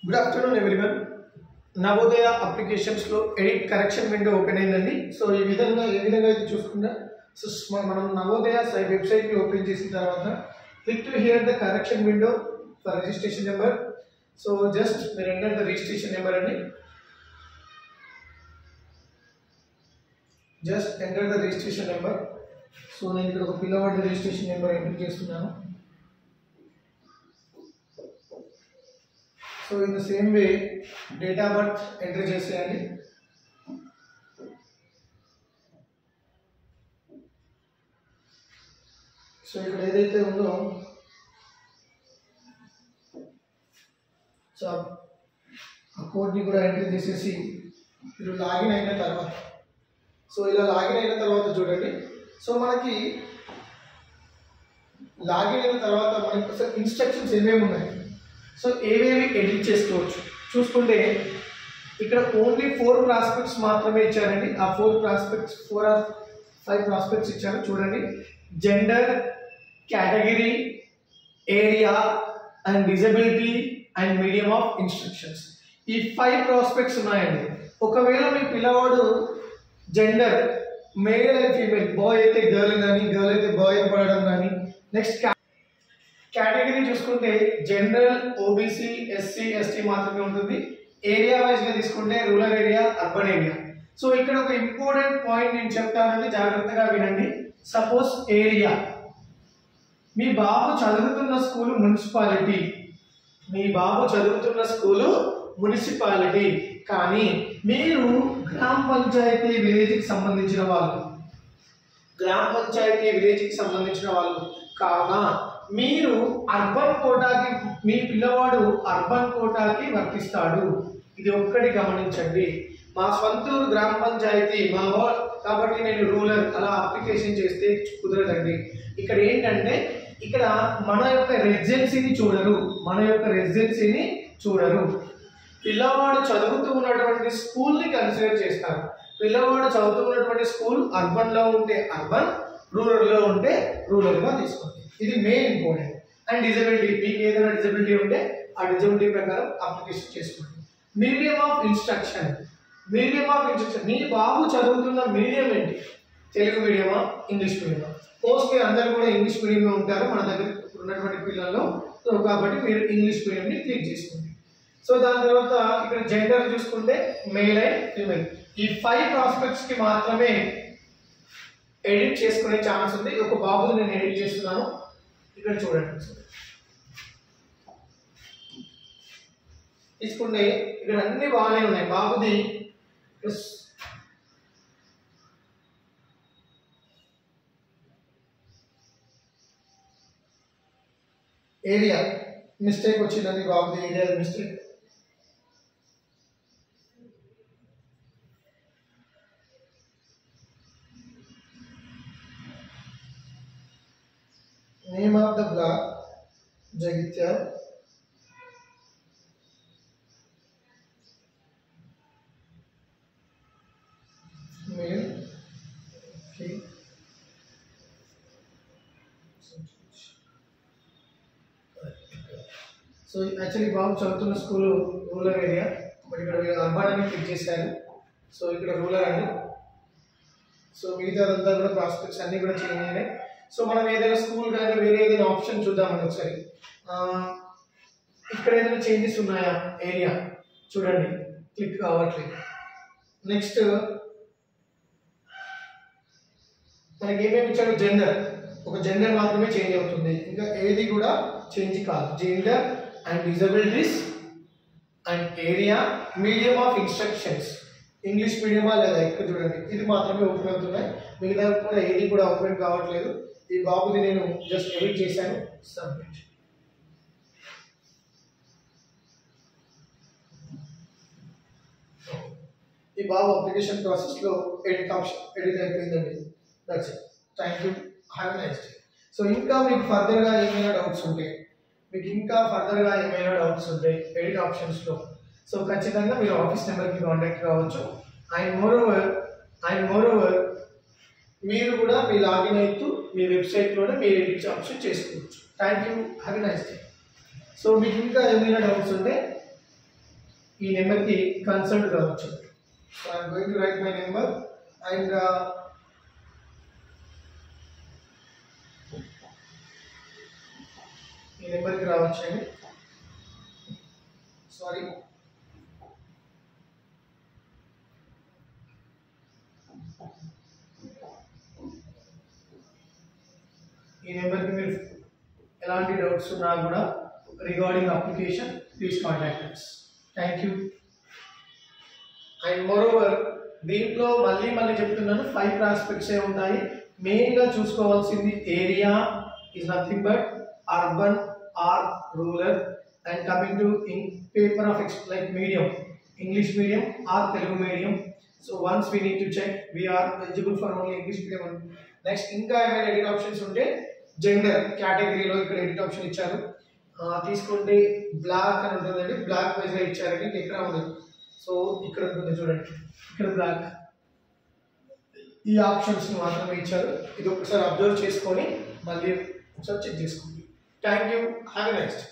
Good afternoon everyone. Navodaya applications లో edit correction window open అయిందండి. So ఈ విధంగా అయితే చూసుకున్నా సో మనం నవోదయ వెబ్సైట్ ని ఓపెన్ చేసిన తర్వాత click to hear the correction window for registration number. So just మీరు ఎంటర్ ద రిజిస్ట్రేషన్ నెంబర్ అండి. Just enter the registration number. So నేను ఇక్కడ ఒక పిల్లవాడి రిజిస్ట్రేషన్ నెంబర్ ఎంటర్ చేస్తున్నాను. So in the same way, date of birth enter చేసేయండి. So ఇక్కడ ఏదైతే ఉందో సో ఆ కోడ్ ని కూడా ఎంటర్ చేసేసి మీరు లాగిన్ అయిన తర్వాత సో ఇలా లాగిన్ అయిన తర్వాత చూడండి. సో మనకి లాగిన్ అయిన తర్వాత మనకి ఇన్స్ట్రక్షన్స్ ఏమేమి ఉన్నాయి, సో ఏవేవి ఎడిట్ చేసుకోవచ్చు చూసుకుంటే ఇక్కడ ఓన్లీ 4 ప్రాస్పెక్ట్స్ మాత్రమే ఇచ్చారండి. ఆ 4 ఆర్ 5 ప్రాస్పెక్ట్స్ ఇచ్చారు చూడండి. Gender, category, area and disability and medium of instructions, ఈ 5 ప్రాస్పెక్ట్స్ ఉన్నాయండి. ఒకవేళ మీ పిల్లవాడు gender male and female, boy అయితే గర్ల్ కానీ గర్ల్ అయితే బాయ్ పడడం కానీ, నెక్స్ట్ కేటగిరీ చూసుకుంటే జనరల్, ఓబీసీ, ఎస్సీ, ఎస్టీ మాత్రమే ఉంటుంది. ఏరియా వైజ్ గా తీసుకుంటే rural area, urban area. So ఇక్కడ ఒక ఇంపార్టెంట్ పాయింట్ నేను చెప్తానండి, జాగ్రత్తగా వినండి. సపోజ్ ఏరియా, మీ బాబు చదువుతున్న స్కూల్ మున్సిపాలిటీ, మీ బాబు చదువుతున్న స్కూలు మున్సిపాలిటీ, కానీ మీరు గ్రామ పంచాయతీ విలేజ్కి సంబంధించిన వాళ్ళు, గ్రామ పంచాయతీ విలేజ్కి సంబంధించిన వాళ్ళు కావున మీరు అర్బన్ కోటాకి, మీ పిల్లవాడు అర్బన్ కోటాకి వర్తిస్తాడు. ఇది ఒక్కటి గమనించండి. మా స్వంతూరు గ్రామ పంచాయతీ కాబట్టి నేను రూరల్ అలా అప్లికేషన్ చేస్తే కుదరదండి. ఇక్కడ ఏంటంటే ఇక్కడ మన యొక్క రెసిడెన్సీని చూడరు, పిల్లవాడు చదువుతూ ఉన్నటువంటి స్కూల్ని కన్సిడర్ చేస్తారు. పిల్లవాడు చదువుతున్నటువంటి స్కూల్ అర్బన్లో ఉంటే అర్బన్, రూరల్లో ఉంటే రూరల్గా తీసుకోండి. ఇది మెయిన్ ఇంపార్టెంట్. అండ్ డిజబిలిటీ, మీకు ఏదైనా డిజబిలిటీ ఉంటే ఆ డిజబిలిటీ ప్రకారం అప్లికేషన్ చేసుకోండి. మీడియం ఆఫ్ ఇన్స్ట్రక్షన్, మీ బాబు చదువుతున్న మీడియం ఏంటి? తెలుగు మీడియమా, ఇంగ్లీష్ మీడియమా? మోస్ట్లీ అందరూ కూడా ఇంగ్లీష్ మీడియంలో ఉంటారు మన దగ్గర ఉన్నటువంటి పిల్లల్లో. సో కాబట్టి మీరు ఇంగ్లీష్ మీడియంని క్లిక్ చేసుకోండి. సో దాని తర్వాత ఇక్కడ జెండర్ చూసుకుంటే మేల్ అండ్ ఫీమేల్. ఈ 5 ప్రాస్పెక్ట్స్ కి మాత్రమే ఎడిట్ చేసుకునే ఛాన్స్ ఉంది. ఒక బాబుని నేను ఎడిట్ చేస్తున్నాను, ఇక్కడ చూడండి. తీసుకుంటే ఇక్కడ అన్ని బాగానే ఉన్నాయి. బాబుది ఏరియా మిస్టేక్ వచ్చిందండి, బాబుది area mistake. Name of the block Jagitya, male, female. So actually బాబు చదువుతున్న స్కూల్ రూరల్ ఏరియా, బట్ ఇక్కడ అర్బన్ అని క్లిక్ చేశారు. సో ఇక్కడ రూరల్ అండి. సో మిగతాదంతా కూడా ప్రాస్పెక్ట్స్ అన్నీ కూడా చేంజ్ అయినాయి. సో మనం ఏదైనా స్కూల్ కానీ వేరే ఏదైనా ఆప్షన్ చూద్దామండి ఒకసారి. ఇక్కడ ఏదైనా చేంజెస్ ఉన్నాయా? ఏరియా చూడండి, క్లిక్ కావట్లేదు. నెక్స్ట్ మనకి ఏమేమి ఇచ్చాడు? జెండర్, ఒక జెండర్ మాత్రమే చేంజ్ అవుతుంది, ఇంకా ఏది కూడా చేంజ్ కాదు. Gender and disabilities and area, medium of instructions, English మీడియమా లేదా ఇక్కడ చూడండి, ఇది మాత్రమే ఓపెన్ అవుతున్నాయి. మిగతా కూడా ఏది కూడా ఓపెన్ కావట్లేదు. ఈ బాబుది నేను జస్ట్ ఎడిట్ చేశాను, సబ్మిట్. ఈ బాబు అప్లికేషన్ ప్రాసెస్లో ఎడిట్ అయిపోయిందండి. That's it. Thank you, have a nice day. So ఇంకా మీకు ఫర్దర్గా ఏమైనా డౌట్స్ ఉంటే ఎడిట్ ఆప్షన్స్లో సో ఖచ్చితంగా మీరు ఆఫీస్ నెంబర్కి కాంటాక్ట్ కావచ్చు. అండ్ మోరోవర్ మీరు కూడా మీ లాగిన్ అవుతూ మీ వెబ్సైట్లోనే మీరు ఎడిట్ ఆప్షన్ చేసుకోవచ్చు. Thank you, have a nice day. So మీకు ఇంకా ఏమైనా డౌట్స్ ఉంటే ఈ నెంబర్కి కన్సల్ట్ కావచ్చు. So I'm going to right my number and ఈ నెంబర్కి రావచ్చండి. సారీ, ఈ నెంబర్కి మీరు ఎలాంటి డౌట్స్ ఉన్నా కూడా regarding application please contact us. Thank you. And moreover దీంట్లో మళ్ళీ చెప్తున్నాను 5 ప్రాస్పెక్ట్స్ ఏ ఉంటాయి. మెయిన్గా చూసుకోవాల్సింది area is nothing but urban or rural and coming to in paper of like medium English medium or Telugu medium. So once we need to check we are eligible for only English medium. Next ఇంకా ఏమైనా edit options ఉంటే gender కేటగిరీలో ఇక్కడ edit option ఇచ్చారు. తీసుకుంటే black అని ఉంటుందండి, black వైజ్గా ఇచ్చారండి, ఇక్కడ ఉండదు. సో ఇక్కడ ఉంటుంది చూడండి, ఇక్కడ బ్లాక్. ఈ ఆప్షన్స్ మాత్రమే ఇచ్చారు. ఇది ఒకసారి అబ్జర్వ్ చేసుకొని మళ్ళీ ఒకసారి చెక్ చేసుకోండి. Thank you. Have a nice day.